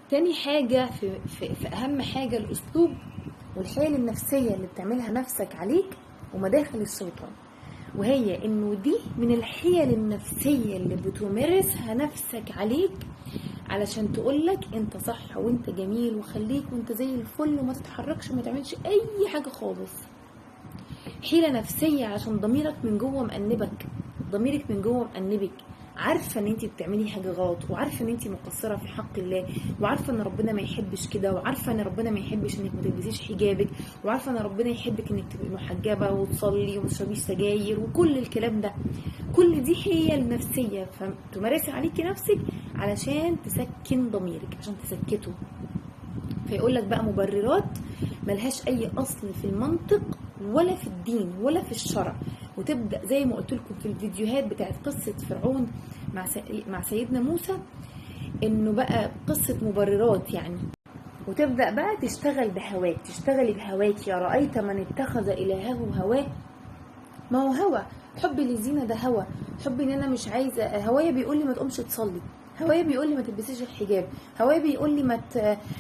تاني حاجة في أهم حاجة الأسلوب والحيل النفسية اللي بتعملها نفسك عليك ومداخل الشيطان، وهي إنه دي من الحيل النفسية اللي بتمارسها نفسك عليك علشان تقولك انت صح وانت جميل وخليك وانت زي الفل وما تتحركش وما تعملش اي حاجة خالص. حيلة نفسية عشان ضميرك من جوه مأنبك، ضميرك من جوه مأنبك، عارفة ان انت بتعملي حاجة غلط، وعارفة ان انت مقصرة في حق الله، وعارفة ان ربنا ما يحبش كده، وعارفة ان ربنا ما يحبش انك ما تلبسيش حجابك، وعارفة ان ربنا يحبك انك تبقي محجبة وتصلي وما تشربيش سجاير وكل الكلام ده. كل دي حيل نفسية فتمارسي عليكي نفسك علشان تسكن ضميرك، عشان تسكته. فيقول لك بقى مبررات ملهاش اي اصل في المنطق ولا في الدين ولا في الشرع، وتبدا زي ما قلت لكم في الفيديوهات بتاعت قصه فرعون مع سيدنا موسى، انه بقى قصه مبررات يعني. وتبدا بقى تشتغل بهواك، تشتغلي بهواك. يا رايت من اتخذ الهه هواه، ما هو هوى، حبي للزينه ده هوى، حبي ان انا مش عايزه، هوايا بيقول لي ما تقومش تصلي، هوايا بيقول لي ما تلبسيش الحجاب، هوايا بيقول لي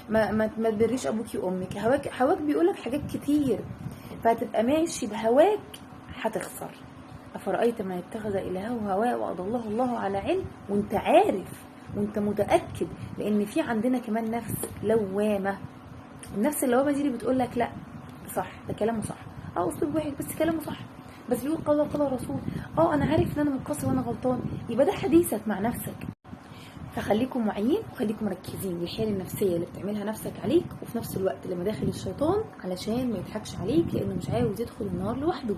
ما تبريش ابوكي وامك، هواك بيقول لك حاجات كتير. فهتبقى ماشي بهواك هتخسر. افرايت من اتخذ الهه هواه واضله الله على علم، وانت عارف وانت متاكد، لان في عندنا كمان نفس لوامه. النفس اللوامه دي اللي بتقول لك لا صح، ده كلامه صح، اسلوب واحد بس كلامه صح، بس بيقول قال الرسول، انا عارف ان انا مقصر وانا غلطان. يبقى ده حديثك مع نفسك. فخليكم واعيين وخليكم مركزين للحيل النفسيه اللي بتعملها نفسك عليك، وفي نفس الوقت لمداخل الشيطان علشان ما يضحكش عليك، لانه مش عاوز يدخل النار لوحده.